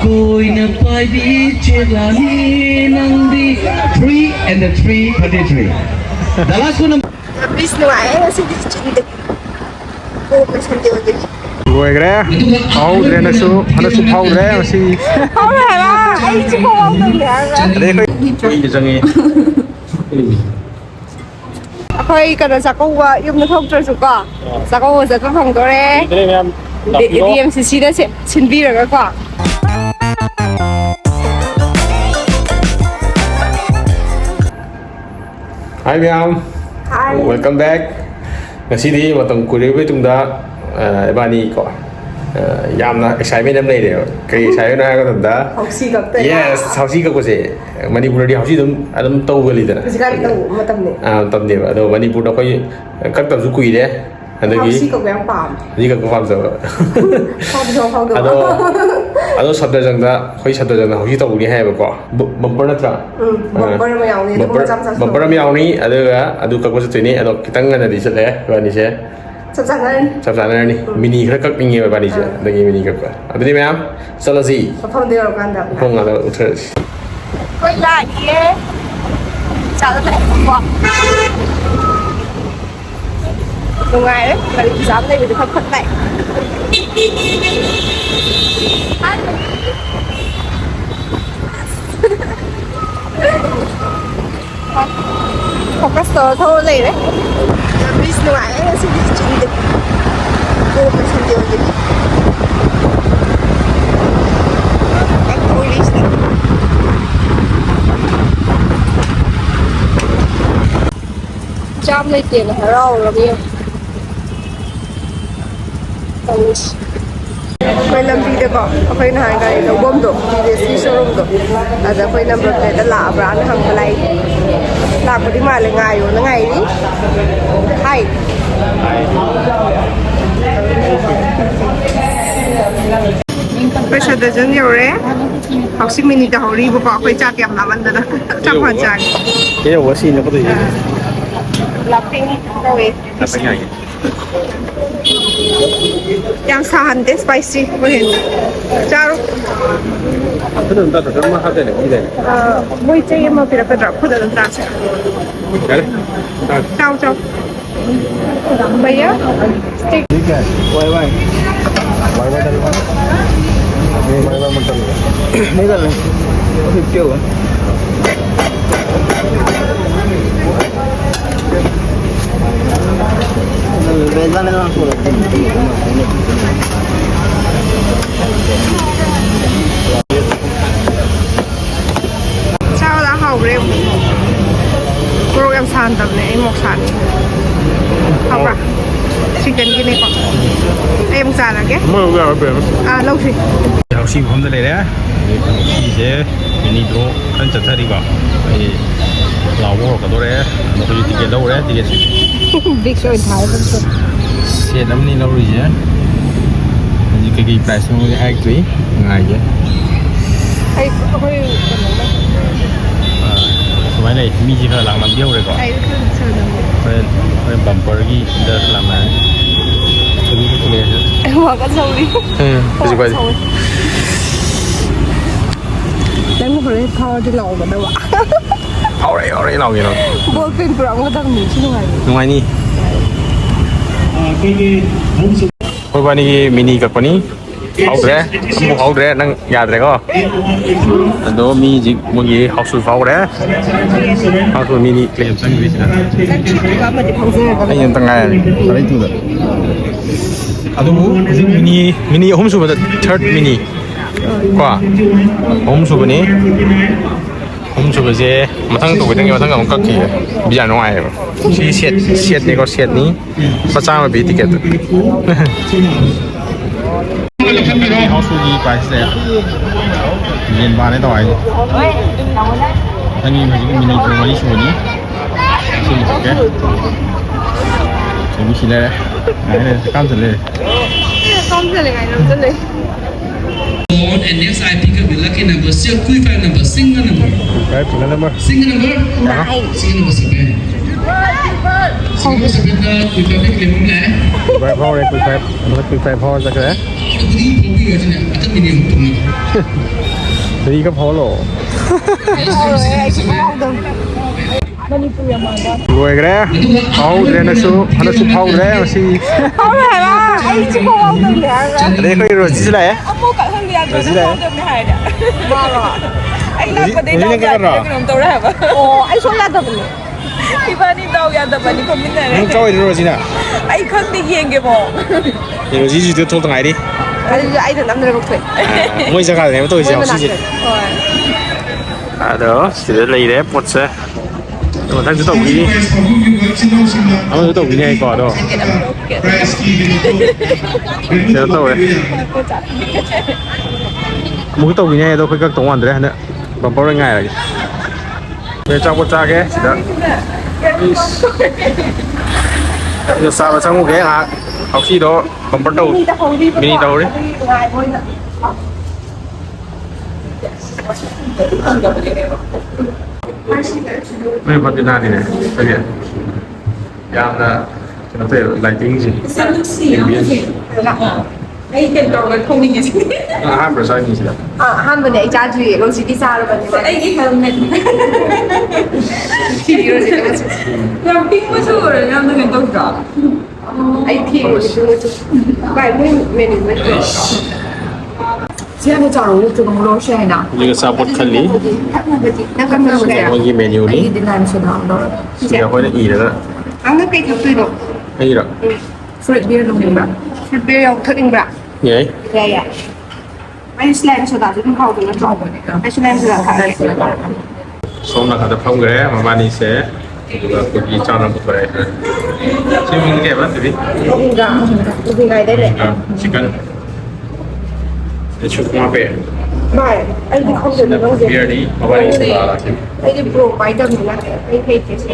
Going by the Chelani Nandi 3 and the 333. The last one. Bis nuai si chindik. Ko pasandi odi. Rồi cái đấy, hậu đây nó sụp hậu đấy mà xí. Không phải là ai chứ không ông được Đây cái gì vậy? Khơi cái đó sao có dùng nước không cho chúng ta? Sao có giờ có phòng đó đấy? Để em xin đó xin vi rồi các bạn. Hi Miam. Hi. Welcome back. Ngasi di matang kuliah itu tunda bani ko. Yamna excitement am nei de. Kai excitement na ko tunda. Hausi gặp tới. Yes, hausi ka ko se. Manipur di hausi dum tau gali da. Sekali tahu matam ni. Tam de. Ado Manipur da koi kak tam su kui de. Hausi kau yang paham. Ni ka ko paham sa. Paham. Ado sabda jang da koi sabda jang da hausi tau ni hai ba ko. Bumper na tra. Bumper mai yang ni. Bumper am yang ni adu ka ko se ni ado kitang na di se le ba ni se. Sắp sẵn này mini rất các anh em bạn đi chưa đây mini các bạn ở đây em sao là gì không đềuกันดับ không là đâu chơi ก็ใหญ่เอ๊ะจะได้บอกยังไงเนี่ยมันซ้ำได้อยู่ที่คนไหนเขาก็โซ่เท่าเลยเนี่ยบิสหน่วยสิบิสจริงดิกูเป็นคนเดียวดิก็คุยลิสต์จำเลยเตียงให้เราเนี่ยไปลำดีเด็กก็ไปนานกันเราบ่มดุดีเดซี่โชว์ดุอาจจะไปนำรถแต่ตลาดร้านทางอะไรหลักปริมาณเลยง่ายอยู่นะไงนี่ใช่ไปเสด็จจนเดียวเลยเขาซิมินิแต่เขารีบบอกไปจัดเตรียมน้ำมันเลยนะจับหัวใจ cái đầu xin nó có gìรับเพลงเอาไว้ là phải ngày ยังซานเดสไปซี่ไม่เห็นจ้า cái đường ta thật mà hát đây này như thếไม่ใช่มาเป็นกระดับคนเดินตามเสีย cái đấy เจ้าไปอ่ะสติ๊ก quay quay quay quay đây quay quay một tầng mấy lần này thịt kêu à về ra nó sủi sao đã hầu rồi program sàn tập này em một sàn học à chỉ cần cái này còn em sàn là cái mới vừa về à lâu rồi học sinh không tới đây đấy 이제 미니로 한 자타리가 이 라오고 가도래 너 이게 나오래 이게 big show in Thai phân xe lắm đi lâu rồi chứ cái price nó hai quý ngày chứ hay cái này mi chỉ phải làm điêu rồi hay phải bumper cái đợt làm này cái này em vào cái sâu đi cái gì vậy đấy một hồi thao đi lầu vào đâu ạ ở đây lầu gì đâu vô tình của ông có đang nghỉ chứ ngoài đi hồi qua đi mini cái này hậu đấy đang nhà đấy có đó mi gì một gì học sủi phao đấy học sủi mini claim sang cái gì anh nhận tăng ngày đấy tu được à đúng mini hôm sau third mini qua hôm sau này hôm sau cái mà thằng tụi cái thằng các kỳ bây giờ ngoài thì set này có set ní phát sang mà bị ticket họ suy nghĩ phải sẽ liên quan đến tỏi anh em phải những mini pro đi xuống đi xin một cái chuẩn bị xin đây này cam dần lên không thể ngày nào chân đấy And next I pick up the lucky number, still qualified number, single number. cái final number Single number? Single number seven. Single number seven là qualified cái claim không lẽ? qualified qualified qualified ra cái đấy. Cái gì cũng biết rồi chứ nè, tất nhiên นี่ก็พอหรอ รวยกันแล้วเอาเรียนนักสู้เผาแล้วสิ Không hề mà, anh chứ không ông đừng để ra. เด็กก็รวยสิเลย Ông mua cả thân liền rồi nó không được này nè. Vâng ạ. Anh làm cái đấy đâu ra cái đồng tàu ra hả? Ồ, anh xuống ra tập nhỉ? Thì ba đi đâu ra tập đi không biết này มึง này. เจ้าไอ้รวยสินะ Anh không đi hiền cái bộ. เดี๋ยวจีจะโทรตรงไหนดิ Anh thử năm nay một tuổi. ไม่จะการไหนมาตัวเสียว Mới สิ mà เดี๋ยวสิเลยเด้ปวดเสียตัวท่านจะตกวิเอาจะตกวิไงก่อนด้วยเดี๋ยวตกเลยมึงตกวิไงตัวค่อยกักตรงวันเดี๋ยวเนี่ยบอมบ์ได้ง่ายเลยเดี๋ยวจ้าปวดจ้าแกสิเด้อเดี๋ยวสาวช่างมุกแกฮะเอาขี้โดบอมบ์โดมินิโดดิไม่พัฒนาดีเลยไอ้เนี่ยยามนะจะต้องเจอไลติ้งสิ Sao nước xì á? Anh cái đầu là không đi gì. ห้ามประชาชนสิละ À, ham vấn đề cha chị, con chị đi xa rồi vấn đề. Anh cái hàng này. Chị đi rồi chị đi. Làm pin mới chưa rồi làm được cái đâu cả. Anh thì bài mới menu mới được. Siapa cara untuk mengurus saya nak? นี่ก็ซาบดคันนี้ Nó cầm được rồi. เมื่อกี้เมนูนี้ Ini dengan sudah ada. เดี๋ยวค่อยได้อีแล้ว Ăn cái cây thập tươi rồi. ไม่อีหรอก Fruit beer luôn được bạn. Thịt bê không thức anh bạc. เย้ Dạ dạ. Anh slam cho tao chứ không khâu được nó tròn rồi. Anh slam cho tao khá. สมนะครับจะเพิ่มกันแล้วมาบ้านนี้เสียดูว่าคุยจานน้ำตัวอะไรชิมมิงแก่บ้างสิพี่ Dạ. Thì ngày đấy đấy. ชิคกันจะชุบมาเป็ด Bài, anh thì không được nó เบียร์นี้มาบ้านนี้สบายละคิม Anh đi pro bài đâm này là anh thấy thế gì?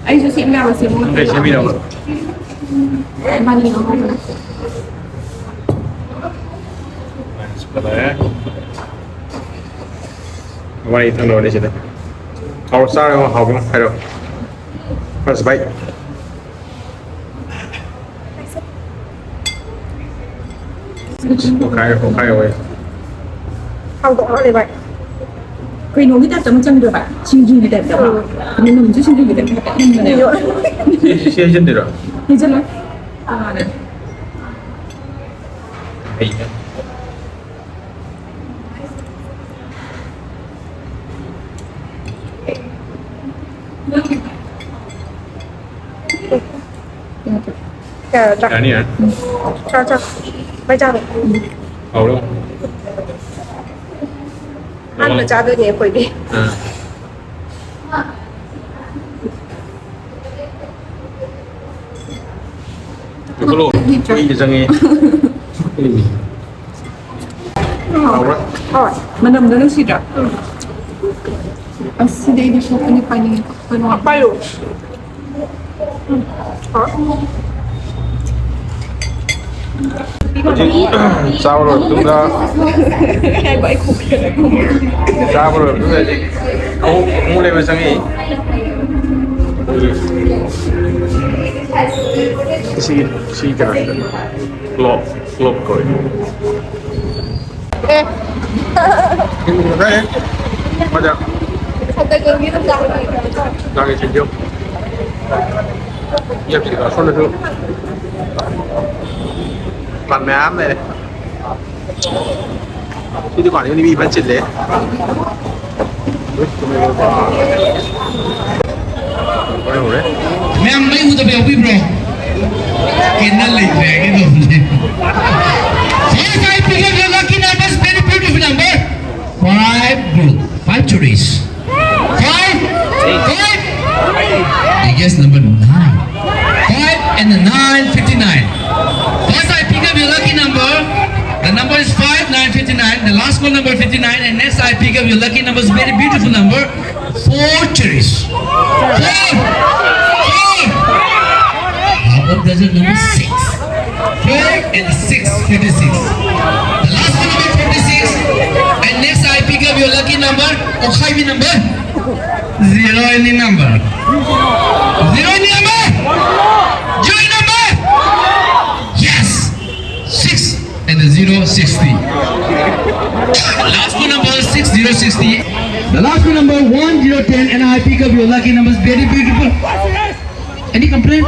Anh sẽ xem nào mà xem ไม่ใช่พี่เรา Mana ni orang mana? สบายมาบ้านนี้ทั้งโดนได้ใช่ไหมเอาซ่าเอาไปมั้งไปดูมาสบายโอเคเอาไว้ Không có này vậy. Khi nói kita macam tu pak, cincin kita tak apa. Ini macam cincin kita tak apa. Ini mana? เชื่อฉันดิหรอ Ini je lah. Ada. ไอ้ Dạ, chắc อันนี้นะ cho. Bây giờ เอาแล้ว ăn được cha tôi nhớ khỏi đi. อยู่ก็โลกนี่จะไงเอาละ Thôi, Mana mana sih dah. Asyik dia shop ni paling penuh. bay luôn. Hả? sao rồi chúng ta Hai bảy khúc. sao rồi chúng ta không lên về sang gì si cái này lộp rồi Ê, đấy bây giờ không tay gần như nó ra rồi. đang cái chuyện chưa nhập chỉ có số lượng bạn mẹ ám này khi tôi quản lý bị phân triển đấy Ma'am, mấy hút tập biểu bro. Cái nó lịch về cái đồ này. Five pick up your lucky numbers, very beautiful number. Five blue, five cherries. Five. I guess number 9. 5 and the 959. First I pick up your lucky number. The number is 5, 959. The last one number 59. And next I pick up your lucky numbers, very beautiful number. 4 cherries. 4. How about dozen number 6? 4 and 6, 56. The last one number 56. And next I pick up your lucky number. Okay, my number? 0 any number. 0 any number? 0 any number? Yes! 6 and the 0, 60. 060. The last one number 1010 and I pick up your lucky numbers. Very beautiful. Any complaint?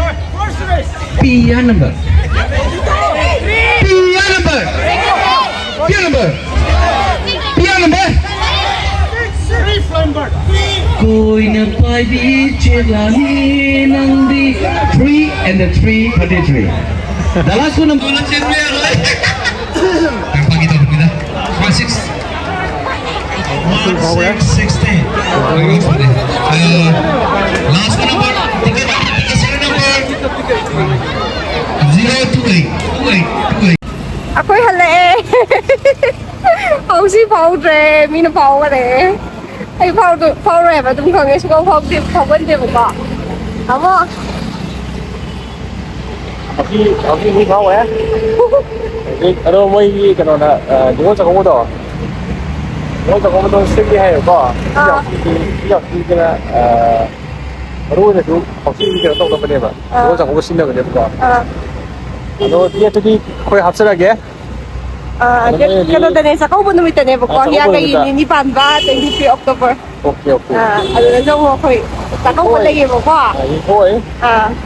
PIA number. PIA number. PIA number. PIA number. Koi na pai bi chelani nandi 3 and the 333. The last one number. Pagi tahu kita. 16. 1616. Last one number. Ticket serial number 028. 28. Ako'y hali. Hậu si phao rề, mi nó phao cái đấy. Hay phao rề mà tung thường cái số phao bên đây một cọ. Đúng không? เอาที่มีเขาแหวะเราไม่มีกันนะเดี๋ยวจะเขาต่อเดี๋ยวจะเขาต้องสิ่งที่ให้ก็อยากที่จะรู้เนี่ยดูเขาสิ่งที่เราต้องไปเนี่ยแบบเดี๋ยวจะเขาสิ่งที่เราเนี่ยก็เราที่คุยหับเสร็จแล้วแก Kano din sa kaubo namin tayo po ko hiya kay ni Panba 23 October. Okay. Ano na mo ko sa kaubo lagi mo ko. นี่โอ้ย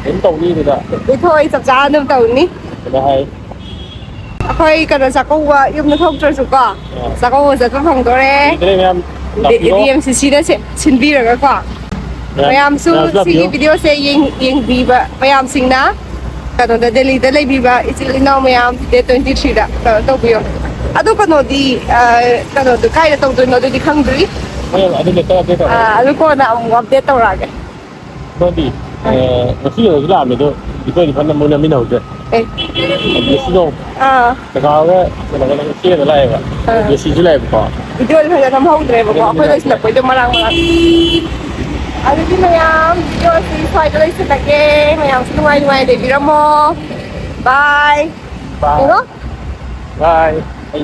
เห็นตรงนี้เลยนะ Ito ay sa saan ng taon ni. ได้ Ako'y kana sa kaubo yung nag-hogter sa ko. Sa kaubo sa kapang dore. ได้ไหมครับ DMCC na sinbira ka ko. Mayam su sige video sa yung biba mayam sing na. Kano da dalay biba isilinaw mayam de 23 da to biyo. Ado kano di kano do kaya to do no di hungry. ไม่อันนี้เด็กก็ได้ต่อ Ano ko na ang update to raga. โดนดีมาที่เราที่ร้านเนี่ยดีกว่าที่พันน้ำมันไม่หนาวเลย Eh. เดี๋ยวสิโน่ แต่เขาก็เราก็เชื่ออะไรวะเดี๋ยวสิจุดอะไรก่อน Video na sa tamhaw dre ba ko ako lang sila pwede marang. Ano din mayam, video si Fight lang sa lagi. Mayam sinuway de bira mo. Bye. Bye. Ano? Bye. Ay,